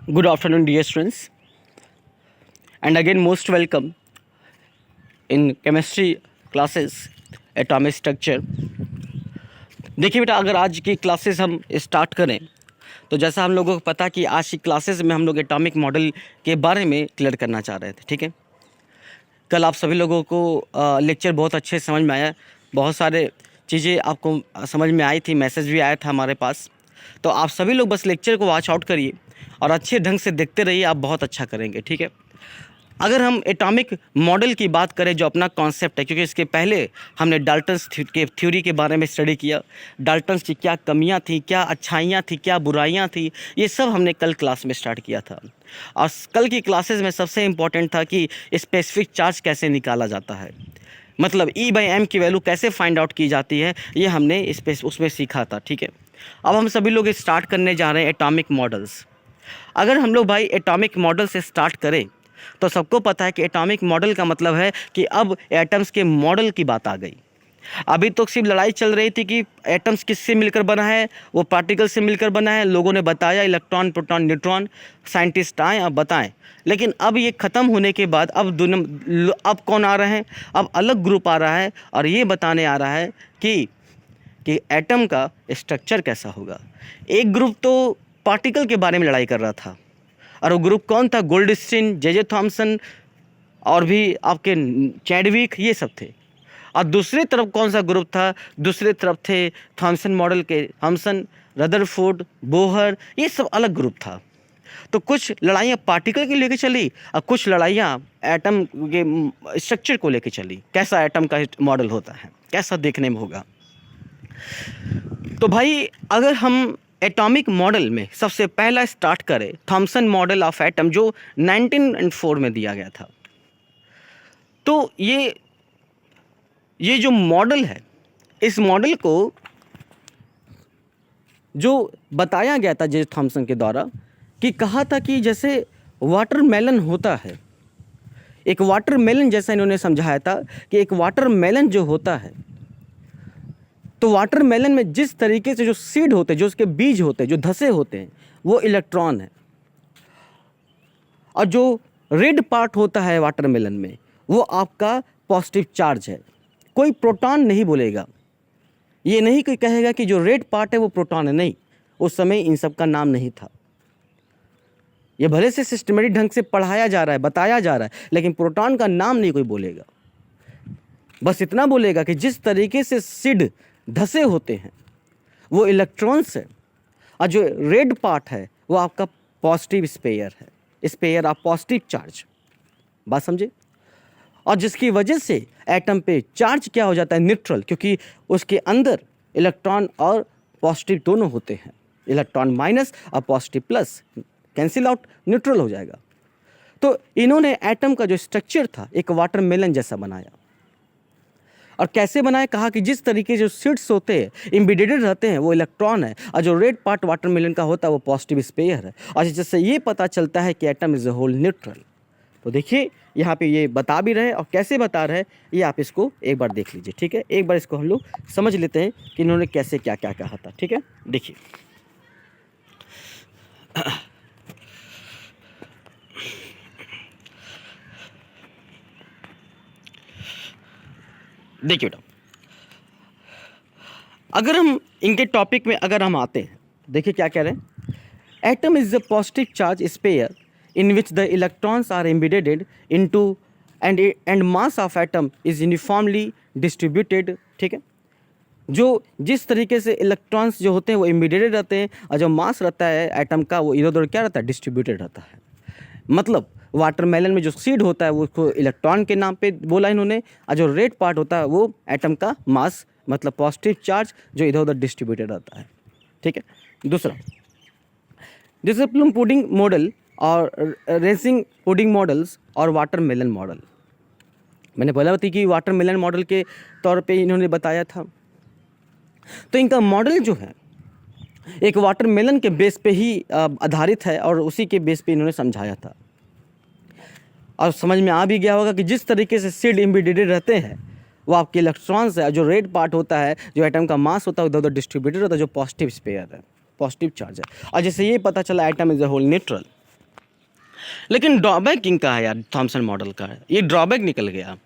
Good afternoon, dear students, and again, most welcome in chemistry classes, atomic structure. देखिए बेटा, अगर आज की क्लासेस हम स्टार्ट करें तो जैसा हम लोगों को पता कि आज की क्लासेस में हम लोग एटॉमिक मॉडल के बारे में क्लियर करना चाह रहे थे। ठीक है, कल आप सभी लोगों को लेक्चर बहुत अच्छे समझ में आया, बहुत सारे चीज़ें आपको समझ में आई थी, मैसेज भी आया था हमारे पास। तो आप सभी लोग बस लेक्चर को वॉच आउट करिए और अच्छे ढंग से देखते रहिए, आप बहुत अच्छा करेंगे। ठीक है, अगर हम एटॉमिक मॉडल की बात करें जो अपना कॉन्सेप्ट है, क्योंकि इसके पहले हमने डाल्टन्स के थ्योरी के बारे में स्टडी किया, डाल्टन्स की क्या कमियां थी, क्या अच्छाइयां थी, क्या बुराइयां थी, ये सब हमने कल क्लास में स्टार्ट किया था। और कल की क्लासेस में सबसे इम्पॉर्टेंट था कि स्पेसिफिक चार्ज कैसे निकाला जाता है, मतलब E/m की वैल्यू कैसे फाइंड आउट की जाती है, ये हमने उसमें सीखा था। ठीक है, अब हम सभी लोग स्टार्ट करने जा रहे हैं एटॉमिक मॉडल्स। अगर हम लोग भाई एटॉमिक मॉडल से स्टार्ट करें तो सबको पता है कि एटॉमिक मॉडल का मतलब है कि अब एटम्स के मॉडल की बात आ गई। अभी तो सिर्फ लड़ाई चल रही थी कि एटम्स किससे मिलकर बना है, वो पार्टिकल से मिलकर बना है, लोगों ने बताया इलेक्ट्रॉन, प्रोटॉन, न्यूट्रॉन, साइंटिस्ट आए अब बताएं। लेकिन अब ये ख़त्म होने के बाद अब कौन आ रहे हैं, अब अलग ग्रुप आ रहा है और ये बताने आ रहा है कि एटम का स्ट्रक्चर कैसा होगा। एक ग्रुप तो पार्टिकल के बारे में लड़ाई कर रहा था, और वो ग्रुप कौन था, गोल्डस्टीन, जे थॉमसन और भी आपके चैडविक, ये सब थे। और दूसरी तरफ कौन सा ग्रुप था, दूसरी तरफ थे थॉमसन मॉडल के थॉमसन, रदरफोर्ड, बोहर, ये सब अलग ग्रुप था। तो कुछ लड़ाइयाँ पार्टिकल के लेके चली और कुछ लड़ाइयाँ एटम के स्ट्रक्चर को लेके चली, कैसा एटम का मॉडल होता है, कैसा देखने में होगा। तो भाई अगर हम एटॉमिक मॉडल में सबसे पहला स्टार्ट करें थॉमसन मॉडल ऑफ एटम जो 1904 में दिया गया था, तो ये जो मॉडल है, इस मॉडल को जो बताया गया था जे थॉमसन के द्वारा, कि कहा था कि जैसे वाटरमेलन होता है, एक वाटरमेलन जैसा इन्होंने समझाया था कि एक वाटरमेलन जो होता है, तो वाटरमेलन में जिस तरीके से जो सीड होते हैं, जो उसके बीज होते हैं, जो धसे होते हैं, वो इलेक्ट्रॉन है, और जो रेड पार्ट होता है वाटरमेलन में, वो आपका पॉजिटिव चार्ज है। कोई प्रोटॉन नहीं बोलेगा, ये नहीं कोई कहेगा कि जो रेड पार्ट है वो प्रोटॉन है, नहीं, उस समय इन सब का नाम नहीं था। ये भले से सिस्टमेटिक ढंग से पढ़ाया जा रहा है, बताया जा रहा है, लेकिन प्रोटॉन का नाम नहीं कोई बोलेगा। बस इतना बोलेगा कि जिस तरीके से सीड धसे होते हैं वो इलेक्ट्रॉन्स है, और जो रेड पार्ट है वो आपका पॉजिटिव स्पेयर है, स्पेयर ऑफ पॉजिटिव चार्ज। बात समझे? और जिसकी वजह से एटम पे चार्ज क्या हो जाता है, न्यूट्रल, क्योंकि उसके अंदर इलेक्ट्रॉन और पॉजिटिव दोनों होते हैं, इलेक्ट्रॉन माइनस और positive plus, cancel out, neutral हो जाएगा। तो इन्होंने एटम का जो स्ट्रक्चर था एक वाटरमेलन जैसा बनाया। और कैसे बनाया, कहा कि जिस तरीके जो सीड्स होते हैं इम्बिडेटेड रहते हैं वो इलेक्ट्रॉन है, और जो रेड पार्ट वाटरमेलन का होता है वो पॉजिटिव स्पेयर है, और जिससे ये पता चलता है कि atom is a whole neutral. तो देखिए यहाँ पे ये बता भी रहे, और कैसे बता रहे ये आप इसको एक बार देख लीजिए। ठीक है, एक बार इसको हम लोग समझ लेते हैं कि इन्होंने कैसे क्या क्या कहा था। ठीक है, देखिए देखिए बेटा, अगर हम इनके टॉपिक में अगर हम आते हैं, देखिए क्या कह रहे हैं, atom is the positive charge sphere in which the electrons are embedded into and mass of atom is uniformly distributed। ठीक है, जो जिस तरीके से इलेक्ट्रॉन्स जो होते हैं वो एम्बेडेड रहते हैं, और जो मास रहता है एटम का वो इधर उधर क्या रहता है, डिस्ट्रीब्यूटेड रहता है। मतलब वाटरमेलन में जो सीड होता है वो उसको इलेक्ट्रॉन के नाम पे बोला इन्होंने, और जो रेड पार्ट होता है वो एटम का मास, मतलब पॉजिटिव चार्ज जो इधर उधर डिस्ट्रीब्यूटेड रहता है। ठीक है, दूसरा जैसे प्लम पुडिंग मॉडल और रेसिंग पुडिंग मॉडल्स और वाटरमेलन मॉडल, मैंने बोला थी कि वाटरमेलन मॉडल के तौर पे इन्होंने बताया था। तो इनका मॉडल जो है एक वाटरमेलन के बेस पे ही आधारित है, और उसी के बेस पे इन्होंने समझाया था। और समझ में आ भी गया होगा कि जिस तरीके से सीड इम्बिडेटेड रहते हैं वो आपके इलेक्ट्रॉन्स है, जो रेड पार्ट होता है, जो एटम का मास होता है उधर उधर डिस्ट्रीब्यूटेड होता है, जो पॉजिटिव स्पेयर है, पॉजिटिव चार्ज है। और जैसे ये पता चला atom is a whole neutral, लेकिन ड्रॉबैक इनका है यार, थॉमसन मॉडल का है, ये ड्रॉबैक निकल गया।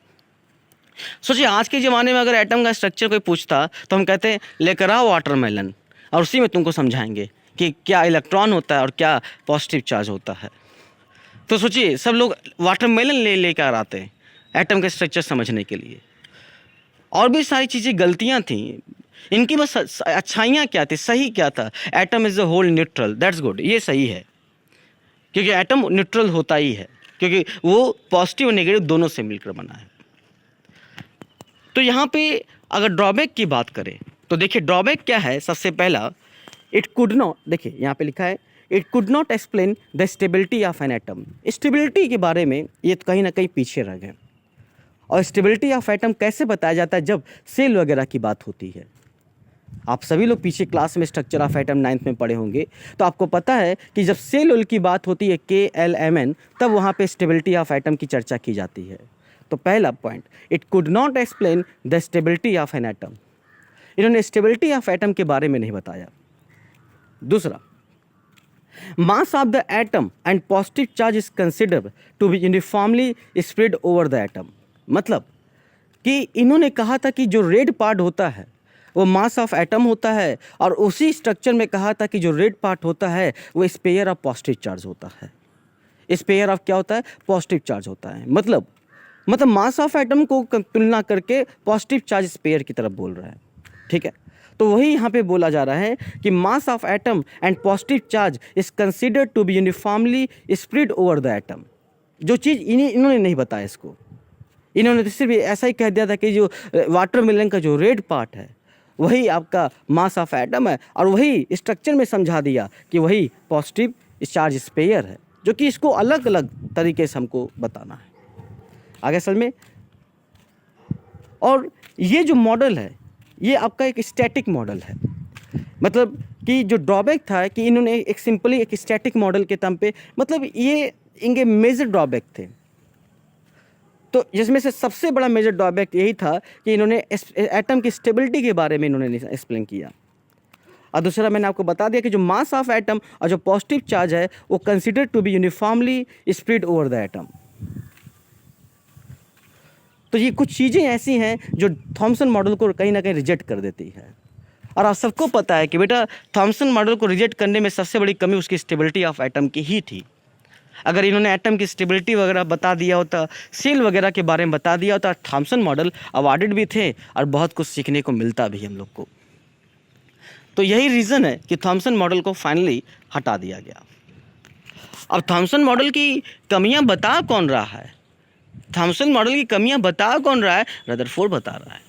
सोचिए आज के ज़माने में अगर एटम का स्ट्रक्चर कोई पूछता तो हम कहते हैं लेकर आओ वाटरमेलन, और उसी में तुमको समझाएंगे कि क्या इलेक्ट्रॉन होता है और क्या पॉजिटिव चार्ज होता है। तो सोचिए सब लोग वाटरमेलन लेकर आते हैं एटम का स्ट्रक्चर समझने के लिए। और भी सारी चीज़ें गलतियाँ थी इनकी, बस अच्छाइयाँ क्या थी, सही क्या था। Atom is a whole neutral, that's good, ये सही है, क्योंकि एटम न्यूट्रल होता ही है, क्योंकि वो पॉजिटिव और नेगेटिव दोनों से मिलकर बना है। तो यहाँ पे अगर ड्रॉबैक की बात करें तो देखिए ड्रॉबैक क्या है। सबसे पहला, इट कुड नॉट, देखिए यहाँ पे लिखा है it could not explain the stability of an atom. Stability के बारे में ये तो कहीं ना कहीं पीछे रह गए। और स्टेबिलिटी ऑफ एटम कैसे बताया जाता है, जब सेल वगैरह की बात होती है। आप सभी लोग पीछे क्लास में स्ट्रक्चर ऑफ एटम 9th में पढ़े होंगे, तो आपको पता है कि जब सेल की बात होती है KLMN, तब वहाँ पे स्टेबिलिटी ऑफ एटम की चर्चा की जाती है। तो पहला point, it could not explain the stability of an atom, इन्होंने स्टेबिलिटी ऑफ एटम के बारे में नहीं बताया। दूसरा, mass of the atom and positive charge is considered to be uniformly spread over the atom. मतलब कि इन्होंने कहा था कि जो रेड पार्ट होता है वो मास ऑफ एटम होता है, और उसी स्ट्रक्चर में कहा था कि जो रेड पार्ट होता है वो स्पेयर ऑफ पॉजिटिव चार्ज होता है। स्पेयर ऑफ क्या होता है, पॉजिटिव चार्ज होता है। मतलब मास ऑफ एटम को तुलना करके पॉजिटिव चार्ज स्पेयर की तरफ बोल रहा है, ठीक है। तो वही यहाँ पे बोला जा रहा है कि mass of atom and positive charge is considered to be uniformly spread over the atom. जो चीज़ इन्होंने नहीं बताया इसको, इन्होंने तो सिर्फ ऐसा ही कह दिया था कि जो वाटरमेलन का जो रेड पार्ट है वही आपका मास ऑफ एटम है, और वही स्ट्रक्चर में समझा दिया कि वही पॉजिटिव चार्ज स्पेयर है, जो कि इसको अलग अलग तरीके से हमको बताना है आगे समझ में। और ये जो मॉडल है ये आपका एक स्टैटिक मॉडल है। मतलब कि जो ड्रॉबैक था कि इन्होंने एक सिंपली एक स्टैटिक मॉडल के दम पे, मतलब ये इनके मेजर ड्रॉबैक थे। तो जिसमें से सबसे बड़ा मेजर ड्रॉबैक यही था कि इन्होंने एटम की स्टेबिलिटी के बारे में इन्होंने एक्सप्लेन किया। और दूसरा मैंने आपको बता दिया कि जो मास ऑफ एटम और जो पॉजिटिव चार्ज है वो consider to be uniformly spread over the atom. तो ये कुछ चीज़ें ऐसी हैं जो थॉमसन मॉडल को कहीं ना कहीं रिजेक्ट कर देती है। और आप सबको पता है कि बेटा थॉमसन मॉडल को रिजेक्ट करने में सबसे बड़ी कमी उसकी स्टेबिलिटी ऑफ एटम की ही थी। अगर इन्होंने एटम की स्टेबिलिटी वगैरह बता दिया होता, सेल वगैरह के बारे में बता दिया होता, थॉमसन मॉडल अवार्डेड भी थे और बहुत कुछ सीखने को मिलता भी हम लोग को। तो यही रीज़न है कि थॉमसन मॉडल को फाइनली हटा दिया गया। अब थॉमसन मॉडल की कमियां बता कौन रहा है, थॉमसन मॉडल की कमियां बता कौन रहा है, रदरफोर्ड बता रहा है।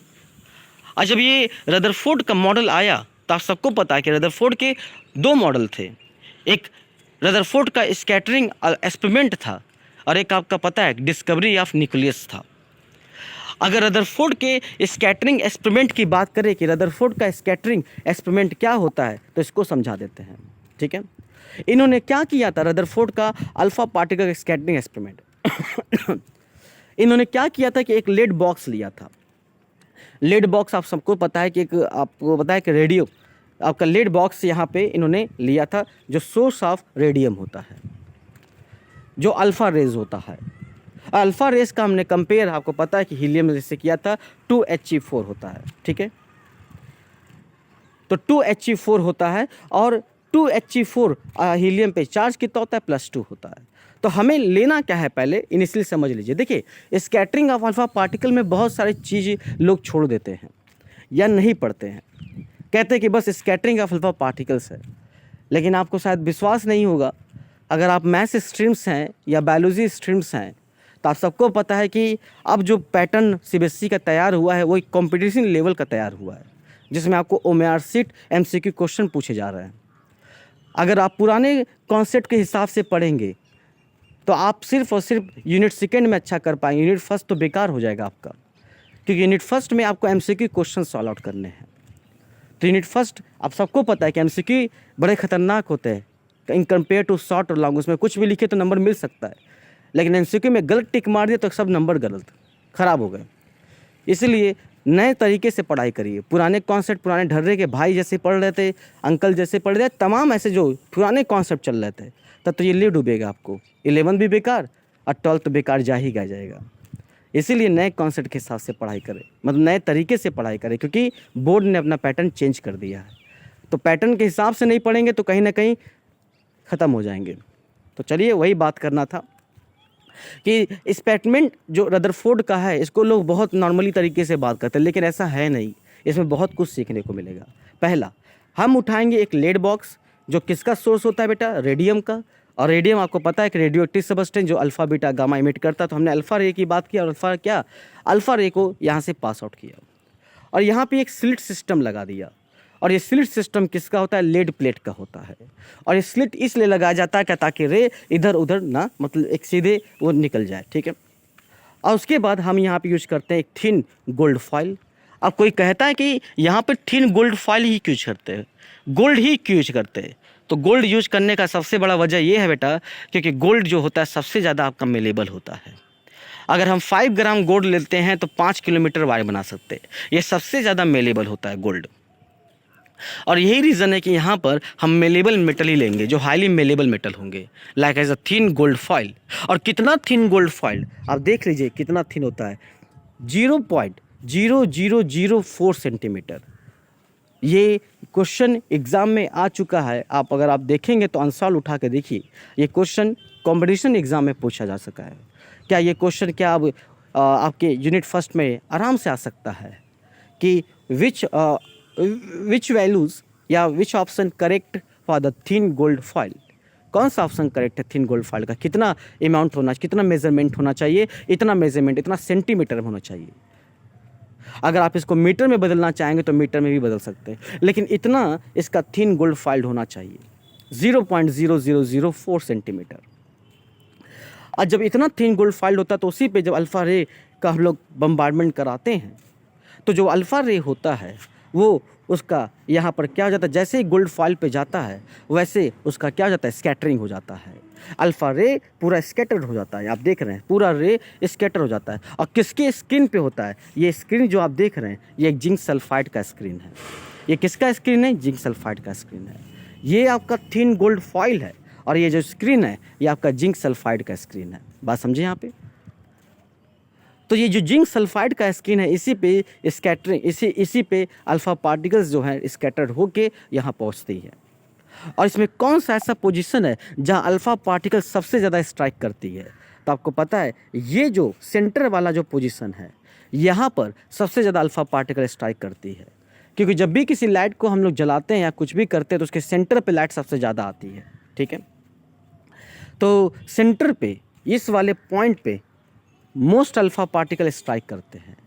और जब ये रदरफोर्ड का मॉडल आया तो आप सबको पता है कि रदरफोर्ड के दो मॉडल थे। एक रदरफोर्ड का स्कैटरिंग एक्सपेरिमेंट था और एक आपका पता है डिस्कवरी ऑफ न्यूक्लियस था। अगर रदरफोर्ड के स्कैटरिंग एक्सपेरिमेंट की बात करें कि रदरफोर्ड का स्कैटरिंग एक्सपेरिमेंट क्या होता है, तो इसको समझा देते हैं, ठीक है। इन्होंने क्या किया था, रदरफोर्ड का अल्फा पार्टिकल स्कैटरिंग एक्सपेरिमेंट इन्होंने क्या किया था कि एक लेड बॉक्स लिया था। लेड बॉक्स आप सबको पता है कि एक आपको पता है कि रेडियो आपका लेड बॉक्स यहाँ पे इन्होंने लिया था, जो सोर्स ऑफ रेडियम होता है, जो अल्फ़ा रेज होता है। अल्फ़ा रेज का हमने कंपेयर आपको पता है कि हीलियम से किया था, 2He4 होता है, ठीक है। तो 2He4 होता है और 2He4 हीलियम पे चार्ज कितना होता है, +2 होता है। तो हमें लेना क्या है, पहले इनिशियली समझ लीजिए। देखिए स्कैटरिंग ऑफ अल्फा पार्टिकल में बहुत सारी चीज़ें लोग छोड़ देते हैं या नहीं पढ़ते हैं, कहते हैं कि बस स्कैटरिंग ऑफ अल्फा पार्टिकल्स है। लेकिन आपको शायद विश्वास नहीं होगा, अगर आप मैथ्स स्ट्रीम्स हैं या बायोलॉजी स्ट्रीम्स हैं तो आप सबको पता है कि अब जो पैटर्न CBSE का तैयार हुआ है वो एक कॉम्पिटिशन लेवल का तैयार हुआ है, जिसमें आपको OMR शीट MCQ क्वेश्चन पूछे जा रहे हैं। अगर आप पुराने कॉन्सेप्ट के हिसाब से पढ़ेंगे तो आप सिर्फ और सिर्फ यूनिट सेकेंड में अच्छा कर पाएंगे, यूनिट फर्स्ट तो बेकार हो जाएगा आपका, क्योंकि यूनिट फर्स्ट में आपको MCQ क्वेश्चन सॉल्व आउट करने हैं। तो यूनिट फर्स्ट आप सबको पता है कि MCQ बड़े खतरनाक होते हैं इन कंपेयर टू शॉर्ट और लॉन्ग। उसमें कुछ भी लिखे तो नंबर मिल सकता है, लेकिन MCQ में गलत टिक मार दिया तो सब नंबर गलत ख़राब हो गए। इसलिए नए तरीके से पढ़ाई करिए। पुराने कॉन्सेप्ट पुराने ढर्रे के भाई जैसे पढ़ रहे थे, अंकल जैसे पढ़ रहे थे, तमाम ऐसे जो पुराने कॉन्सेप्ट चल रहे थे, तब तो ये ले डूबेगा आपको। 11th भी बेकार और 12th तो बेकार जा ही जाएगा। इसीलिए नए कॉन्सेप्ट के हिसाब से पढ़ाई करें, मतलब नए तरीके से पढ़ाई करें, क्योंकि बोर्ड ने अपना पैटर्न चेंज कर दिया है। तो पैटर्न के हिसाब से नहीं पढ़ेंगे तो कहीं ना कहीं ख़त्म हो जाएंगे। तो चलिए वही बात करना था कि एक्सपेरिमेंट जो रदरफोर्ड का है, इसको लोग बहुत नॉर्मली तरीके से बात करते हैं, लेकिन ऐसा है नहीं। इसमें बहुत कुछ सीखने को मिलेगा। पहला, हम उठाएंगे एक लेड बॉक्स, जो किसका सोर्स होता है बेटा? रेडियम का। और रेडियम आपको पता है कि रेडियो एक्टिव सब्सटेंस जो अल्फा बीटा गामा इमिट करता है। तो हमने अल्फा रे की बात की और अल्फा रे को यहाँ से पास आउट किया और यहाँ पे एक स्लिट सिस्टम लगा दिया। और ये स्लिट सिस्टम किसका होता है? लेड प्लेट का होता है। और ये स्लिट इसलिए लगाया जाता है ताकि रे इधर उधर ना, मतलब एक सीधे वो निकल जाए, ठीक है। और उसके बाद हम यहाँ पे यूज करते हैं एक थिन गोल्ड फॉइल। अब कोई कहता है कि यहाँ पे थिन गोल्ड फॉइल ही क्यों यूज करते हैं, गोल्ड ही क्यों यूज करते हैं? तो गोल्ड यूज करने का सबसे बड़ा वजह ये है बेटा, क्योंकि गोल्ड जो होता है सबसे ज़्यादा आपका मेलेबल होता है। अगर हम 5 ग्राम गोल्ड लेते हैं तो 5 किलोमीटर वायर बना सकते हैं। ये सबसे ज़्यादा मेलेबल होता है गोल्ड। और यही रीज़न है कि यहाँ पर हम मेलेबल मेटल ही लेंगे, जो हाईली मेलेबल मेटल होंगे, like as a thin gold foil. और कितना थिन गोल्ड फॉइल आप देख लीजिए कितना थिन होता है, 0.0004 सेंटीमीटर। ये क्वेश्चन एग्ज़ाम में आ चुका है। आप अगर आप देखेंगे तो आंसर उठा के देखिए, ये क्वेश्चन कॉम्पिटिशन एग्ज़ाम में पूछा जा सका है। क्या ये क्वेश्चन क्या अब आपके यूनिट फर्स्ट में आराम से आ सकता है कि विच वैल्यूज़ या which option correct for the thin gold foil? कौन सा ऑप्शन करेक्ट है थिन गोल्ड फॉइल का? कितना अमाउंट होना, कितना मेजरमेंट होना चाहिए? इतना मेजरमेंट, इतना सेंटीमीटर में होना चाहिए। अगर आप इसको मीटर में बदलना चाहेंगे तो मीटर में भी बदल सकते हैं, लेकिन इतना इसका थिन गोल्ड फॉइल होना चाहिए, 0.0004 सेंटीमीटर। और जब इतना थिन गोल्ड फॉइल होता है तो उसी पे जब अल्फ़ा रे का हम लोग बम्बार्डमेंट कराते हैं तो जो अल्फ़ा रे होता है वो उसका यहाँ पर क्या हो जाता है, जैसे ही गोल्ड फॉइल पे जाता है वैसे उसका क्या हो जाता है, स्कैटरिंग हो जाता है। अल्फ़ा रे पूरा स्कैटर्ड हो जाता है, आप देख रहे हैं पूरा रे स्कैटर हो जाता है। और किसके स्क्रीन पे होता है? ये स्क्रीन जो आप देख रहे हैं ये एक जिंक सल्फाइड का स्क्रीन है। ये किसका स्क्रीन है? जिंक सल्फाइड का स्क्रीन है। ये आपका थिन गोल्ड फॉइल है और ये जो स्क्रीन है ये आपका जिंक सल्फाइड का स्क्रीन है। बात समझे यहाँ पे? तो ये जो जिंक सल्फाइड का स्क्रीन है इसी पे स्कैटरिंग, इसी पे अल्फ़ा पार्टिकल्स जो है स्कैटर्ड होके यहाँ पहुँचती है। और इसमें कौन सा ऐसा पोजीशन है जहाँ अल्फ़ा पार्टिकल सबसे ज़्यादा स्ट्राइक करती है? तो आपको पता है ये जो सेंटर वाला जो पोजीशन है यहाँ पर सबसे ज़्यादा अल्फ़ा पार्टिकल स्ट्राइक करती है, क्योंकि जब भी किसी लाइट को हम लोग जलाते हैं या कुछ भी करते हैं तो उसके सेंटर पे लाइट सबसे ज़्यादा आती है, ठीक है। तो सेंटर पे इस वाले पॉइंट पे मोस्ट अल्फ़ा पार्टिकल स्ट्राइक करते हैं।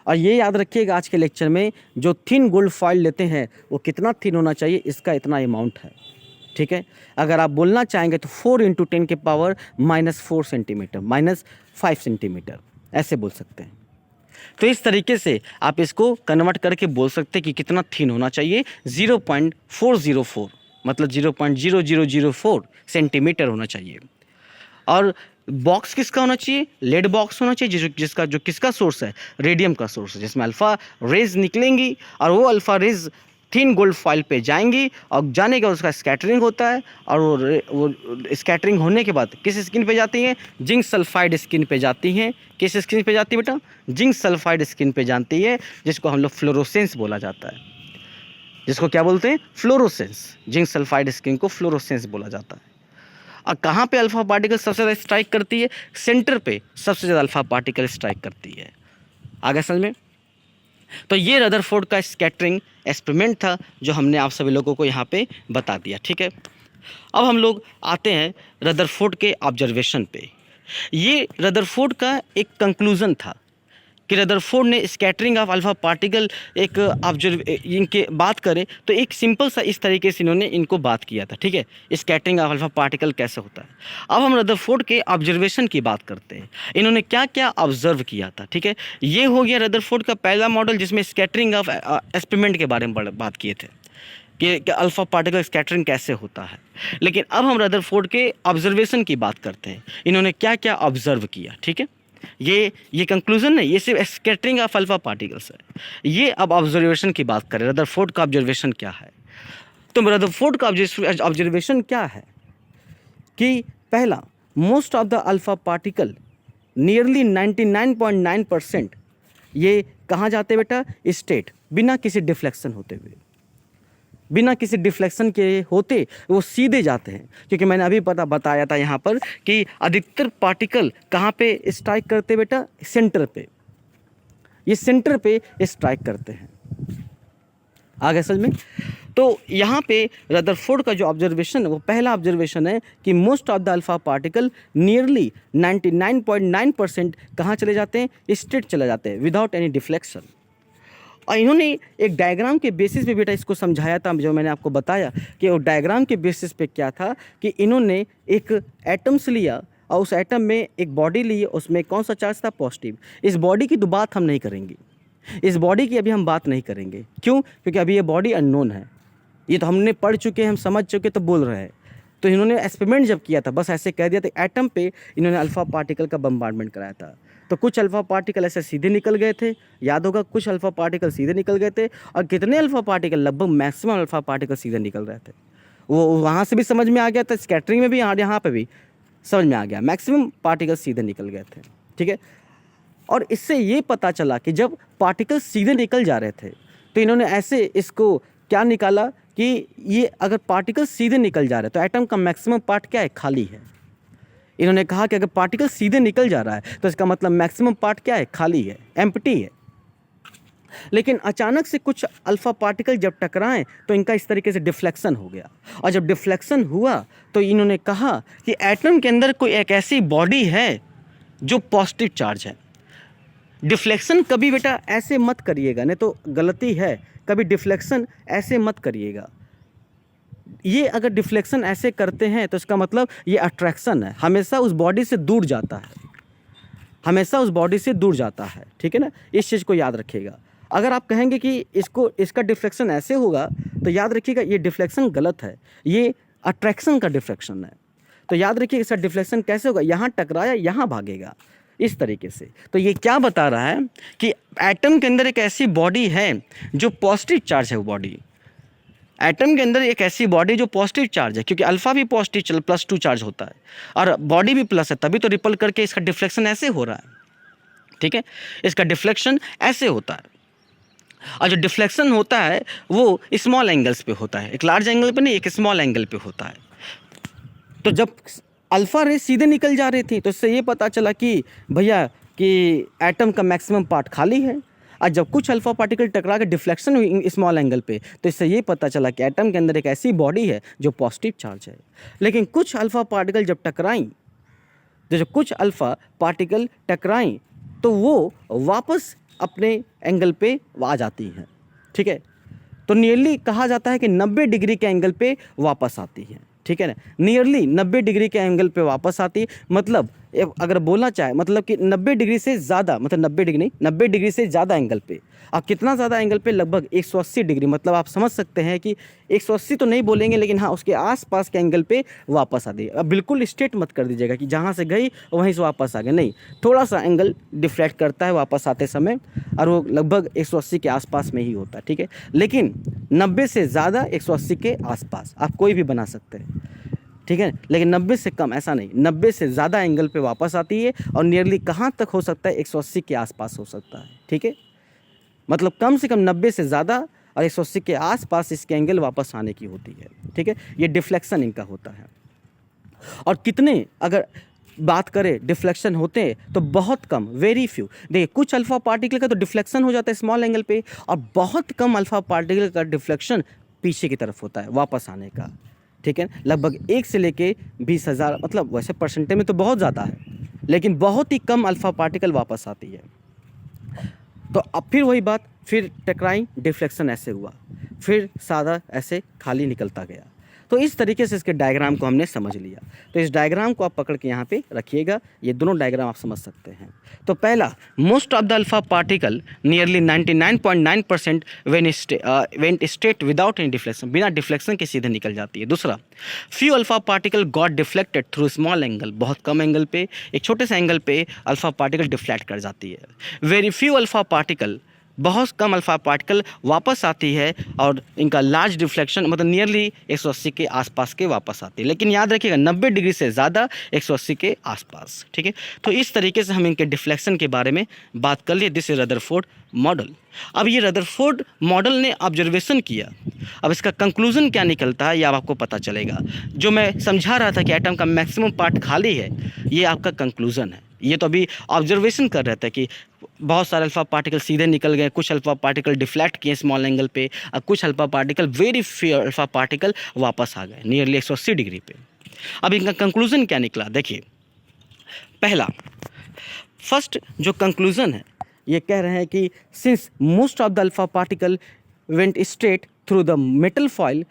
और ये याद रखिएगा आज के लेक्चर में जो थिन गोल्ड फॉइल लेते हैं वो कितना थिन होना चाहिए, इसका इतना अमाउंट है, ठीक है। अगर आप बोलना चाहेंगे तो 4 × 10⁻⁻4 सेंटीमीटर, -5 सेंटीमीटर ऐसे बोल सकते हैं। तो इस तरीके से आप इसको कन्वर्ट करके बोल सकते हैं कि कितना थिन होना चाहिए, 0.404 मतलब 0.0004 सेंटीमीटर होना चाहिए। और बॉक्स किसका होना चाहिए? लेड बॉक्स होना चाहिए, जिसका जो किसका सोर्स है? रेडियम का सोर्स है, जिसमें अल्फ़ा रेज निकलेंगी और वो alpha rays thin gold foil पे जाएंगी और जाने के बाद उसका स्कैटरिंग होता है। और वो स्कैटरिंग होने के बाद किस स्किन पे जाती हैं? जिंक सल्फाइड स्किन पे जाती हैं। किस स्किन पे जाती है बेटा? जिंक सल्फाइड स्किन पे जानती है, जिसको हम लोग फ्लोरोसेंस बोला जाता है। जिसको क्या बोलते हैं? फ्लोरोसेंस। जिंक सल्फाइड स्किन को फ्लोरोसेंस बोला जाता है। और कहाँ पे अल्फ़ा पार्टिकल सबसे ज़्यादा स्ट्राइक करती है? सेंटर पे सबसे ज़्यादा अल्फ़ा पार्टिकल स्ट्राइक करती है। आगे समझ में? तो ये रदरफोर्ड का स्कैटरिंग एक्सपेरिमेंट था जो हमने आप सभी लोगों को यहाँ पे बता दिया, ठीक है। अब हम लोग आते हैं रदरफोर्ड के ऑब्जर्वेशन पे। ये रदरफोर्ड का एक कंक्लूज़न था कि रदरफोर्ड ने स्कैटरिंग ऑफ अल्फ़ा पार्टिकल एक इनके बात करें तो एक सिंपल सा इस तरीके से इन्होंने इनको बात किया था, ठीक है, स्कैटरिंग ऑफ अल्फ़ा पार्टिकल कैसे होता है। अब हम रदरफोर्ड के ऑब्जर्वेशन की बात करते हैं, इन्होंने क्या क्या ऑब्जर्व किया था, ठीक है। ये हो गया रदरफोर्ड का पहला मॉडल जिसमें स्कैटरिंग ऑफ एक्सपेरिमेंट के बारे में बात किए थे कि अल्फ़ा पार्टिकल स्कैटरिंग कैसे होता है। लेकिन अब हम रदरफोर्ड के ऑब्जर्वेशन की बात करते हैं, इन्होंने क्या क्या ऑब्जर्व किया, ठीक है। ये कंक्लूजन नहीं, ये सिर्फ स्कैटरिंग ऑफ अल्फा पार्टिकल्स है। ये अब ऑब्जर्वेशन की बात करें, रदरफोर्ड का ऑब्जर्वेशन क्या है। तो रदरफोर्ड का ऑब्जर्वेशन क्या है कि पहला, most of the alpha particle nearly 99.9% ये कहाँ जाते हैं बेटा, स्टेट, बिना किसी डिफ्लेक्शन होते हुए, बिना किसी डिफ्लेक्शन के होते वो सीधे जाते हैं। क्योंकि मैंने अभी बताया था यहाँ पर कि अधिकतर पार्टिकल कहाँ पे स्ट्राइक करते बेटा, सेंटर पे, ये सेंटर पे स्ट्राइक करते हैं। आ गया समझ में। तो यहाँ पे रदरफोर्ड का जो ऑब्जर्वेशन है वो पहला ऑब्जर्वेशन है कि most of the alpha particle nearly 99.9% कहाँ चले जाते हैं, स्ट्रेट चले जाते हैं विदाउट एनी डिफ्लेक्शन। और इन्होंने एक डायग्राम के बेसिस पे बेटा इसको समझाया था, जो मैंने आपको बताया कि वो डायग्राम के बेसिस पे क्या था कि इन्होंने एक एटम्स लिया और उस एटम में एक बॉडी ली, उसमें कौन सा चार्ज था, पॉजिटिव। इस बॉडी की तो बात हम नहीं करेंगे, इस बॉडी की अभी हम बात नहीं करेंगे। क्यों? क्योंकि अभी ये बॉडी अननोन है, ये तो हमने पढ़ चुके हैं, हम समझ चुके, तो बोल रहे हैं। तो इन्होंने एक्सपेरिमेंट जब किया था बस ऐसे कह दिया था, एटम पे इन्होंने अल्फा पार्टिकल का बम्बार्डमेंट कराया था। तो कुछ अल्फा पार्टिकल ऐसे सीधे निकल गए थे, याद होगा, कुछ अल्फा पार्टिकल सीधे निकल गए थे। और कितने अल्फा पार्टिकल, लगभग मैक्सिमम अल्फा पार्टिकल सीधे निकल रहे थे। वो वहाँ से भी समझ में आ गया था, स्कैटरिंग में भी यहाँ पे भी समझ में आ गया, मैक्सिमम पार्टिकल सीधे निकल गए थे। ठीक है। और इससे ये पता चला कि जब पार्टिकल सीधे निकल जा रहे थे तो इन्होंने ऐसे इसको क्या निकाला कि ये अगर पार्टिकल सीधे निकल जा रहे हैं तो एटम का मैक्सिमम पार्ट क्या है, खाली है। इन्होंने कहा कि अगर पार्टिकल सीधे निकल जा रहा है तो इसका मतलब मैक्सिमम पार्ट क्या है, खाली है, एम्प्टी है। लेकिन अचानक से कुछ अल्फा पार्टिकल जब टकराएं तो इनका इस तरीके से डिफ्लेक्शन हो गया। और जब डिफ्लेक्शन हुआ तो इन्होंने कहा कि एटम के अंदर कोई एक ऐसी बॉडी है जो पॉजिटिव चार्ज है। डिफ्लेक्शन कभी बेटा ऐसे मत करिएगा, नहीं तो गलती है, कभी डिफ्लेक्शन ऐसे मत करिएगा। ये अगर डिफ्लेक्शन ऐसे करते हैं तो इसका मतलब ये अट्रैक्शन है, हमेशा उस बॉडी से दूर जाता है, हमेशा उस बॉडी से दूर जाता है। ठीक है ना, इस चीज़ को याद रखिएगा। अगर आप कहेंगे कि इसका डिफ्लेक्शन ऐसे होगा तो याद रखिएगा ये डिफ्लेक्शन गलत है, ये अट्रैक्शन का डिफ्लेक्शन है। तो याद रखिए इसका डिफ्लेक्शन कैसे होगा, यहाँ टकराया यहाँ भागेगा, इस तरीके से। तो ये क्या बता रहा है कि एटम के अंदर एक ऐसी बॉडी है जो पॉजिटिव चार्ज है। वो बॉडी, एटम के अंदर एक ऐसी बॉडी जो पॉजिटिव चार्ज है, क्योंकि अल्फा भी पॉजिटिव +2 चार्ज होता है और बॉडी भी प्लस है, तभी तो रिपल करके इसका डिफ्लेक्शन ऐसे हो रहा है। ठीक है, इसका डिफ्लेक्शन ऐसे होता है। और जो डिफ्लेक्शन होता है वो स्मॉल एंगल्स पे होता है, एक लार्ज एंगल पे नहीं, एक स्मॉल एंगल पे होता है। तो जब अल्फा रे सीधे निकल जा रही थी तो इससे ये पता चला कि भैया कि एटम का मैक्सिमम पार्ट खाली है। और जब कुछ अल्फा पार्टिकल टकरा के डिफ्लेक्शन हुई स्मॉल एंगल पे तो इससे ये पता चला कि एटम के अंदर एक ऐसी बॉडी है जो पॉजिटिव चार्ज है। लेकिन कुछ अल्फा पार्टिकल जब टकराई, तो जब कुछ अल्फा पार्टिकल टकराई तो वो वापस अपने एंगल पे आ जाती हैं। ठीक है, तो नियरली कहा जाता है कि 90 डिग्री के एंगल पे वापस आती हैं। ठीक है ना, नियरली 90 डिग्री के एंगल पे वापस आती है। मतलब अगर बोलना चाहे मतलब कि 90 डिग्री से ज़्यादा, मतलब 90 डिग्री नहीं, 90 डिग्री से ज़्यादा एंगल पे। और कितना ज़्यादा एंगल पे, लगभग 180 डिग्री। मतलब आप समझ सकते हैं कि 180 तो नहीं बोलेंगे, लेकिन हाँ उसके आसपास के एंगल पे वापस आ गई। अब बिल्कुल स्ट्रेट मत कर दीजिएगा कि जहाँ से गई वहीं से वापस आ गए, नहीं, थोड़ा सा एंगल डिफ्लेक्ट करता है वापस आते समय, और वो लगभग 180 के आसपास में ही होता है। ठीक है, लेकिन 90 से ज़्यादा 180 के आसपास आप कोई भी बना सकते हैं। ठीक है, लेकिन 90 से कम ऐसा नहीं, 90 से ज़्यादा एंगल पे वापस आती है। और नियरली कहाँ तक हो सकता है, 180 के आसपास हो सकता है। ठीक है, मतलब कम से कम 90 से ज़्यादा और 180 के आसपास इसके एंगल वापस आने की होती है। ठीक है, ये डिफ्लेक्शन इनका होता है। और कितने अगर बात करें डिफ्लेक्शन होते हैं तो बहुत कम, वेरी फ्यू। देखिए कुछ अल्फा पार्टिकल का तो डिफ्लेक्शन हो जाता है स्मॉल एंगल पे, और बहुत कम अल्फा पार्टिकल का डिफ्लेक्शन पीछे की तरफ होता है वापस आने का। ठीक है, लगभग 1 से लेके 20,000, मतलब वैसे परसेंटेज में तो बहुत ज़्यादा है, लेकिन बहुत ही कम अल्फा पार्टिकल वापस आती है। तो अब फिर वही बात, फिर टकराई, डिफ्लेक्शन ऐसे हुआ, फिर सादा ऐसे खाली निकलता गया। तो इस तरीके से इसके डायग्राम को हमने समझ लिया। तो इस डायग्राम को आप पकड़ के यहाँ पे रखिएगा, ये दोनों डायग्राम आप समझ सकते हैं। तो पहला, most of the alpha particle nearly 99.9% went straight without any deflection, बिना डिफ्लेक्शन के सीधे निकल जाती है। दूसरा, few alpha particle got deflected through small angle, बहुत कम एंगल पे, एक छोटे से एंगल पे अल्फा पार्टिकल डिफ्लेक्ट कर जाती है। वेरी फ्यू अल्फा पार्टिकल, बहुत कम अल्फा पार्टिकल वापस आती है और इनका लार्ज डिफ्लेक्शन मतलब नियरली 180 के आसपास के वापस आती है। लेकिन याद रखिएगा 90 डिग्री से ज़्यादा 180 के आसपास, ठीक है। तो इस तरीके से हम इनके डिफ्लेक्शन के बारे में बात कर लिए। This is Rutherford model. अब ये रदरफोर्ड मॉडल ने ऑब्जर्वेशन किया, अब इसका कंक्लूजन क्या निकलता है ये अब आपको पता चलेगा। जो मैं समझा रहा था कि एटम का मैक्सिमम पार्ट खाली है, ये आपका कंक्लूजन है। ये तो अभी ऑब्जर्वेशन कर रहे थे कि बहुत सारे अल्फा पार्टिकल सीधे निकल गए, कुछ अल्फा पार्टिकल डिफ्लेक्ट किए स्मॉल एंगल पे, और कुछ alpha particle, very few alpha particle वापस आ गए नियरली 180 डिग्री पे। अब इनका कंक्लूजन क्या निकला देखिए। पहला, फर्स्ट जो कंक्लूजन है ये कह रहे हैं कि since most of the alpha particle went straight through the metal foil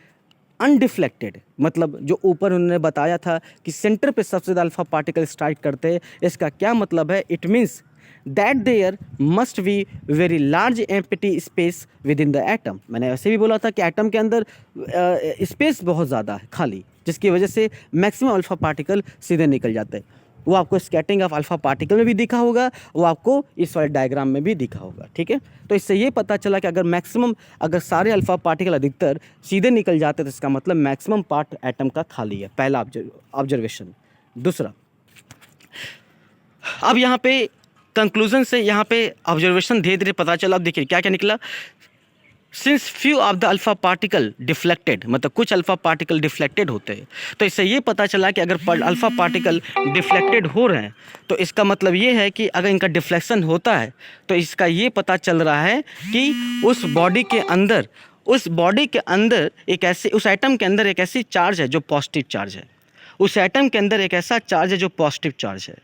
undeflected, मतलब जो ऊपर उन्होंने बताया था कि सेंटर पे सबसे ज़्यादा अल्फा पार्टिकल स्ट्राइक करते हैं, इसका क्या मतलब है? It means that there must be very large empty space within the atom. मैंने ऐसे भी बोला था कि एटम के अंदर स्पेस बहुत ज़्यादा है खाली, जिसकी वजह से मैक्सिमम अल्फा पार्टिकल सीधे निकल जाते हैं। वो आपको स्कैटरिंग ऑफ अल्फा पार्टिकल में भी दिखा होगा, वो आपको इस वाले डायग्राम में भी दिखा होगा, ठीक है। तो इससे ये पता चला कि अगर सारे अल्फा पार्टिकल अधिकतर सीधे निकल जाते तो इसका मतलब मैक्सिमम पार्ट एटम का खाली है, पहला ऑब्जर्वेशन। दूसरा, अब यहाँ पे कंक्लूजन से यहाँ पे ऑब्जर्वेशन धीरे धीरे पता चला। अब देखिए क्या क्या निकला। Since few of the alpha particle deflected, मतलब कुछ अल्फा पार्टिकल डिफ्लेक्टेड होते हैं, तो इससे ये पता चला कि अगर अल्फा पार्टिकल डिफ्लेक्टेड हो रहे हैं तो इसका मतलब ये है कि अगर इनका डिफ्लेक्शन होता है तो इसका ये पता चल रहा है कि उस बॉडी के अंदर एक ऐसे, उस एटम के अंदर एक ऐसी चार्ज है जो पॉजिटिव चार्ज है, उस एटम के अंदर एक ऐसा चार्ज है जो पॉजिटिव चार्ज है,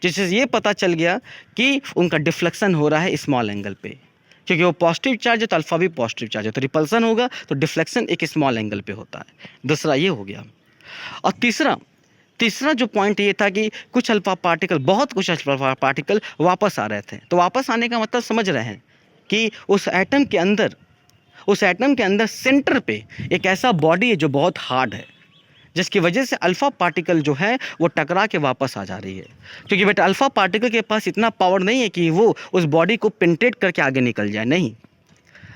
जिससे ये पता चल गया कि उनका डिफ्लेक्शन हो रहा है स्मॉल एंगल पे, क्योंकि वो पॉजिटिव चार्ज है तो अल्फा भी पॉजिटिव चार्ज है, तो रिपल्सन होगा तो डिफ्लेक्शन एक स्मॉल एंगल पे होता है। दूसरा ये हो गया। और तीसरा जो पॉइंट ये था कि कुछ अल्फा पार्टिकल, बहुत कुछ अल्फा पार्टिकल वापस आ रहे थे। तो वापस आने का मतलब समझ रहे हैं कि उस एटम के अंदर सेंटर पे एक ऐसा बॉडी है जो बहुत हार्ड है, जिसकी वजह से अल्फा पार्टिकल जो है वो टकरा के वापस आ जा रही है। क्योंकि बेटा अल्फा पार्टिकल के पास इतना पावर नहीं है कि वो उस बॉडी को पेनिट्रेट करके आगे निकल जाए, नहीं,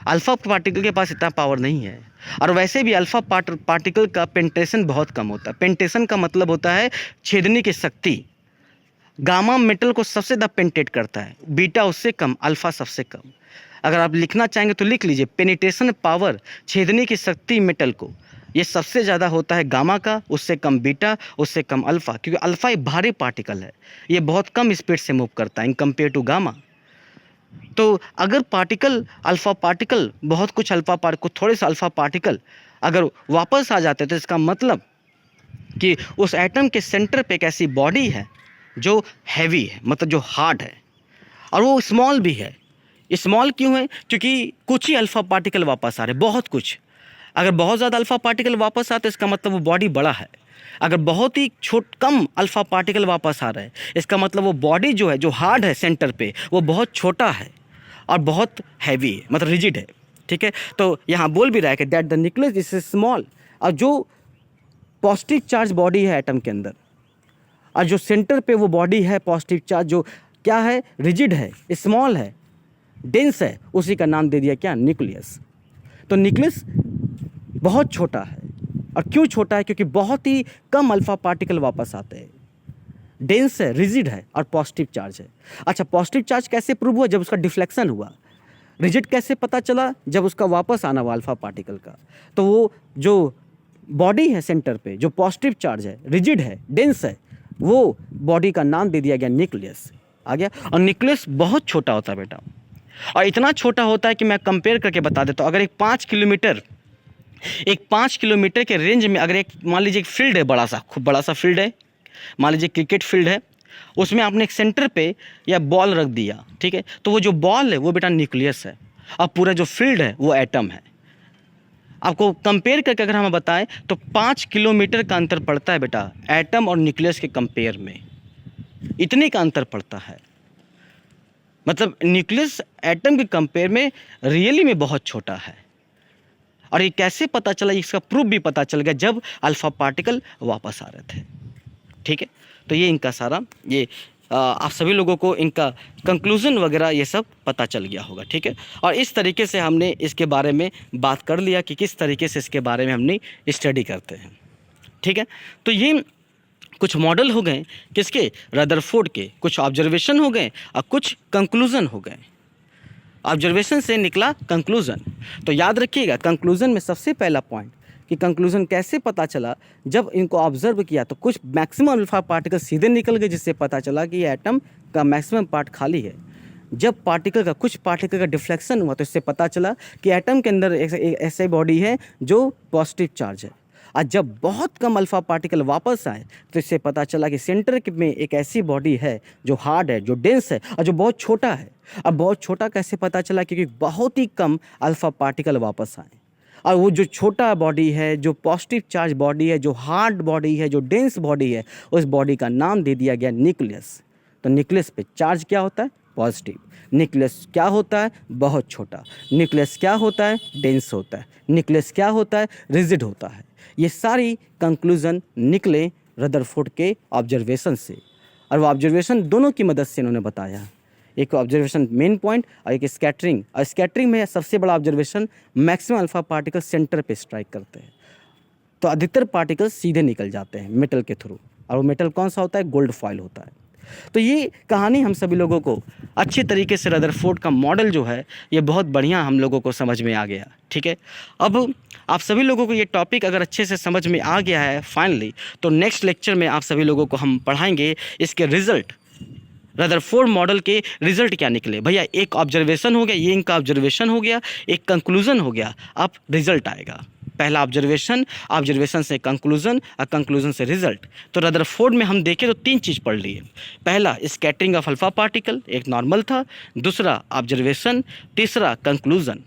अल्फा पार्टिकल के पास इतना पावर नहीं है। और वैसे भी अल्फा पार्टिकल का पेनिट्रेशन बहुत कम होता है। पेनिट्रेशन का मतलब होता है छेदने की शक्ति। गामा मेटल को सबसे ज़्यादा पेनिट्रेट करता है, बीटा उससे कम, अल्फा सबसे कम। अगर आप लिखना चाहेंगे तो लिख लीजिए, पेनिट्रेशन पावर, छेदने की शक्ति मेटल को, ये सबसे ज़्यादा होता है गामा का, उससे कम बीटा, उससे कम अल्फ़ा, क्योंकि अल्फ़ा एक भारी पार्टिकल है, ये बहुत कम स्पीड से मूव करता है इन कंपेयर टू गामा। तो अगर अल्फ़ा पार्टिकल, बहुत कुछ थोड़े से अल्फ़ा पार्टिकल अगर वापस आ जाते तो इसका मतलब कि उस एटम के सेंटर पे एक ऐसी बॉडी है जो हैवी है, मतलब जो हार्ड है, और वो स्मॉल भी है। स्मॉल क्यों है? क्योंकि कुछ ही अल्फ़ा पार्टिकल वापस आ रहे, बहुत कुछ। अगर बहुत ज़्यादा अल्फ़ा पार्टिकल वापस आते इसका मतलब वो बॉडी बड़ा है। अगर बहुत ही कम अल्फ़ा पार्टिकल वापस आ रहा है इसका मतलब वो बॉडी जो है, जो हार्ड है सेंटर पे, वो बहुत छोटा है और बहुत हैवी है, मतलब रिजिड है, ठीक है। तो यहाँ बोल भी रहा है कि that the nucleus is small, और जो पॉजिटिव चार्ज बॉडी है एटम के अंदर, और जो सेंटर पे वो बॉडी है पॉजिटिव चार्ज, जो क्या है, रिजिड है, स्मॉल है, डेंस है, उसी का नाम दे दिया क्या, न्यूक्लियस। तो न्यूक्लियस बहुत छोटा है। और क्यों छोटा है? क्योंकि बहुत ही कम अल्फ़ा पार्टिकल वापस आते हैं, डेंस है, रिजिड है और पॉजिटिव चार्ज है। अच्छा, पॉजिटिव चार्ज कैसे प्रूव हुआ? जब उसका डिफ्लेक्शन हुआ। रिजिड कैसे पता चला? जब उसका वापस आना हुआ अल्फ़ा पार्टिकल का। तो वो जो बॉडी है सेंटर पे, जो पॉजिटिव चार्ज है, रिजिड है, डेंस है, वो बॉडी का नाम दे दिया गया न्यूक्लियस। आ गया। और न्यूक्लियस बहुत छोटा होता है बेटा, और इतना छोटा होता है कि मैं कंपेयर करके बता देता हूँ। अगर एक 5 किलोमीटर के रेंज में अगर एक, मान लीजिए एक फील्ड है, खूब बड़ा सा फील्ड है, मान लीजिए क्रिकेट फील्ड है, उसमें आपने एक सेंटर पे या बॉल रख दिया, ठीक है, तो वो जो बॉल है वो बेटा न्यूक्लियस है, और पूरा जो फील्ड है वो एटम है। आपको कंपेयर करके अगर हम बताएं तो 5 किलोमीटर का अंतर पड़ता है बेटा एटम और न्यूक्लियस के कंपेयर में, इतने का अंतर पड़ता है। मतलब न्यूक्लियस एटम के कंपेयर में रियली में बहुत छोटा है। और ये कैसे पता चला, इसका प्रूफ भी पता चल गया जब अल्फा पार्टिकल वापस आ रहे थे। ठीक है, तो ये इनका सारा ये आप सभी लोगों को इनका कंक्लूज़न वगैरह ये सब पता चल गया होगा। ठीक है, और इस तरीके से हमने इसके बारे में बात कर लिया कि किस तरीके से इसके बारे में हमने स्टडी करते हैं। ठीक है, तो ये कुछ मॉडल हो गए किसके, रदरफोर्ड के, कुछ ऑब्जर्वेशन हो गए और कुछ कंक्लूज़न हो गए। ऑब्जर्वेशन से निकला कंक्लूज़न। तो याद रखिएगा कंक्लूज़न में सबसे पहला पॉइंट कि कंक्लूज़न कैसे पता चला, जब इनको ऑब्जर्व किया तो कुछ मैक्सिमम अल्फा पार्टिकल सीधे निकल गए, जिससे पता चला कि ये एटम का मैक्सिमम पार्ट खाली है। जब पार्टिकल का कुछ पार्टिकल का डिफ्लेक्शन हुआ तो इससे पता चला कि एटम के अंदर एक ऐसे बॉडी है जो पॉजिटिव चार्ज है। और जब बहुत कम अल्फा पार्टिकल वापस आए तो इससे पता चला कि सेंटर में एक ऐसी बॉडी है जो हार्ड है, जो डेंस है और जो बहुत छोटा है। अब बहुत छोटा कैसे पता चला, क्योंकि बहुत ही कम अल्फा पार्टिकल वापस आए, और वो जो छोटा बॉडी है, जो पॉजिटिव चार्ज बॉडी है, जो हार्ड बॉडी है, जो डेंस बॉडी है, उस बॉडी का नाम दे दिया गया न्यूक्लियस। तो न्यूक्लियस पे चार्ज क्या होता है, पॉजिटिव। न्यूक्लियस क्या होता है, बहुत छोटा। न्यूक्लियस क्या होता है, डेंस होता है। न्यूक्लियस क्या होता है, रिजिड होता है। ये सारी कंक्लूज़न निकले रदरफोर्ड के ऑब्जर्वेशन से, और वो ऑब्जर्वेशन दोनों की मदद से इन्होंने बताया। एक ऑब्जर्वेशन मेन पॉइंट और एक स्कैटरिंग। और स्कैटरिंग में सबसे बड़ा observation maximum alpha particle centre पे स्ट्राइक करते हैं, तो अधिकतर पार्टिकल सीधे निकल जाते हैं मेटल के थ्रू, और वो मेटल कौन सा होता है, गोल्ड फॉइल होता है। तो ये कहानी हम सभी लोगों को अच्छी तरीके से रदरफोर्ड का मॉडल जो है ये बहुत बढ़िया हम लोगों को समझ में आ गया। ठीक है, अब आप सभी लोगों को ये टॉपिक अगर अच्छे से समझ में आ गया है फाइनली, तो नेक्स्ट लेक्चर में आप सभी लोगों को हम पढ़ाएंगे इसके रिजल्ट, रदरफोर्ड मॉडल के रिजल्ट क्या निकले। भैया एक ऑब्जर्वेशन हो गया, ये इनका ऑब्जर्वेशन हो गया, एक कंक्लूज़न हो गया, अब रिजल्ट आएगा। पहला ऑब्जर्वेशन, ऑब्जर्वेशन से कंक्लूज़न और कंक्लूज़न से रिजल्ट। तो रदरफोर्ड में हम देखें तो 3 चीज़ पढ़ लिए। पहला स्कैटरिंग ऑफ अल्फा पार्टिकल, एक नॉर्मल था। दूसरा ऑब्जर्वेशन, तीसरा कंक्लूज़न।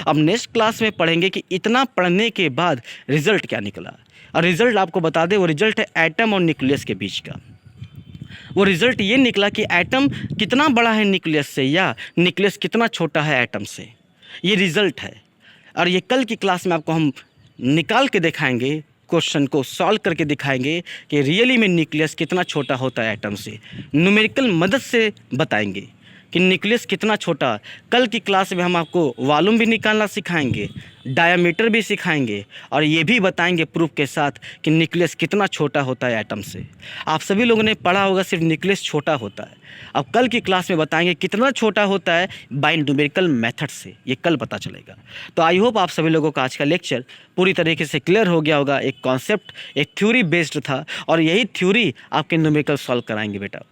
अब नेक्स्ट क्लास में पढ़ेंगे कि इतना पढ़ने के बाद रिजल्ट क्या निकला। और रिजल्ट आपको बता दें, वो रिजल्ट है एटम और न्यूक्लियस के बीच का। वो रिज़ल्ट ये निकला कि एटम कितना बड़ा है न्यूक्लियस से, या न्यूक्लियस कितना छोटा है एटम से। ये रिज़ल्ट है, और ये कल की क्लास में आपको हम निकाल के दिखाएंगे, क्वेश्चन को सॉल्व करके दिखाएंगे कि रियली में न्यूक्लियस कितना छोटा होता है एटम से। न्यूमेरिकल मदद से बताएंगे कि न्यूक्लियस कितना छोटा। कल की क्लास में हम आपको वॉल्यूम भी निकालना सिखाएंगे, डायामीटर भी सिखाएंगे, और ये भी बताएंगे प्रूफ के साथ कि न्यूक्लियस कितना छोटा होता है एटम से। आप सभी लोगों ने पढ़ा होगा सिर्फ न्यूक्लियस छोटा होता है, अब कल की क्लास में बताएंगे कितना छोटा होता है बाय न्यूमेरिकल मेथड से, ये कल पता चलेगा। तो आई होप आप सभी लोगों का आज का लेक्चर पूरी तरीके से क्लियर हो गया होगा। एक कॉन्सेप्ट, एक थ्योरी बेस्ड था, और यही थ्योरी आपके न्यूमेरिकल सॉल्व कराएंगे बेटा।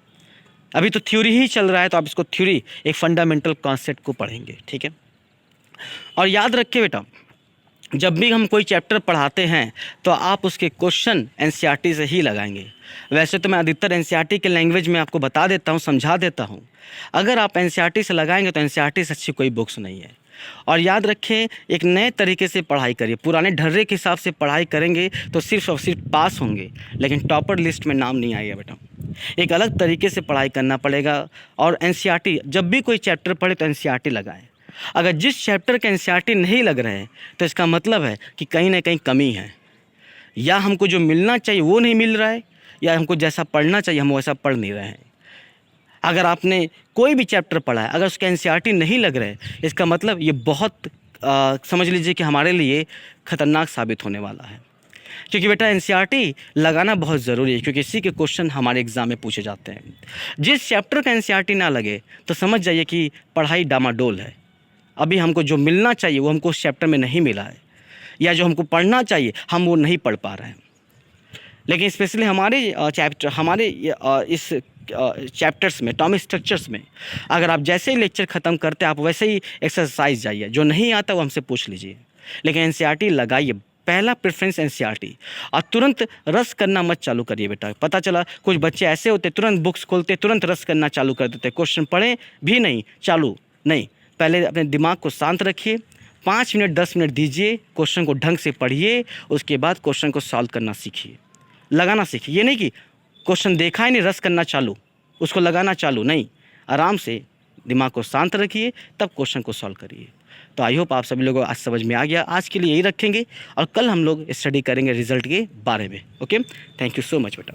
अभी तो थ्योरी ही चल रहा है, तो आप इसको थ्योरी, एक फंडामेंटल कॉन्सेप्ट को पढ़ेंगे। ठीक है, और याद रखिए बेटा, जब भी हम कोई चैप्टर पढ़ाते हैं तो आप उसके क्वेश्चन एनसीईआरटी से ही लगाएंगे। वैसे तो मैं अधिकतर एनसीईआरटी के लैंग्वेज में आपको बता देता हूँ, समझा देता हूँ। अगर आप एनसीईआरटी से लगाएंगे तो एनसीईआरटी से अच्छी कोई बुक्स नहीं है। और याद रखें, एक नए तरीके से पढ़ाई करिए। पुराने ढर्रे के हिसाब से पढ़ाई करेंगे तो सिर्फ और सिर्फ पास होंगे, लेकिन टॉपर लिस्ट में नाम नहीं आएगा बेटा। एक अलग तरीके से पढ़ाई करना पड़ेगा। और एनसीईआरटी, जब भी कोई चैप्टर पढ़े तो एनसीईआरटी लगाएं। अगर जिस चैप्टर के एनसीईआरटी नहीं लग रहे हैं तो इसका मतलब है कि कहीं ना कहीं कमी है, या हमको जो मिलना चाहिए वो नहीं मिल रहा है, या हमको जैसा पढ़ना चाहिए हम वैसा पढ़ नहीं रहे हैं। अगर आपने कोई भी चैप्टर पढ़ा है, अगर उसका एनसीईआरटी नहीं लग रहा है, इसका मतलब ये बहुत समझ लीजिए कि हमारे लिए ख़तरनाक साबित होने वाला है। क्योंकि बेटा एनसीईआरटी लगाना बहुत ज़रूरी है, क्योंकि इसी के क्वेश्चन हमारे एग्ज़ाम में पूछे जाते हैं। जिस चैप्टर का एनसीईआरटी ना लगे तो समझ जाइए कि पढ़ाई डामाडोल है। अभी हमको जो मिलना चाहिए वो हमको उस चैप्टर में नहीं मिला है, या जो हमको पढ़ना चाहिए हम वो नहीं पढ़ पा रहे हैं। लेकिन स्पेशली हमारे इस चैप्टर्स में, एटॉमिक स्ट्रक्चर्स में, अगर आप जैसे ही लेक्चर ख़त्म करते हैं आप वैसे ही एक्सरसाइज जाइए, जो नहीं आता वो हमसे पूछ लीजिए। लेकिन एनसीईआरटी लगाइए, पहला प्रेफरेंस एनसीईआरटी। और तुरंत रस करना मत चालू करिए बेटा। पता चला कुछ बच्चे ऐसे होते तुरंत बुक्स खोलते, तुरंत रस करना चालू कर देते, क्वेश्चन पढ़े भी नहीं, चालू नहीं। पहले अपने दिमाग को शांत रखिए, 5 मिनट 10 मिनट दीजिए, क्वेश्चन को ढंग से पढ़िए, उसके बाद क्वेश्चन को सॉल्व करना सीखिए, लगाना सीखिए। ये नहीं कि क्वेश्चन देखा ही नहीं रस करना चालू, उसको लगाना चालू नहीं, आराम से दिमाग को शांत रखिए, तब क्वेश्चन को सॉल्व करिए। तो आई होप आप सभी लोगों को आज समझ में आ गया। आज के लिए यही रखेंगे और कल हम लोग स्टडी करेंगे रिजल्ट के बारे में। Okay, thank you so much बेटा।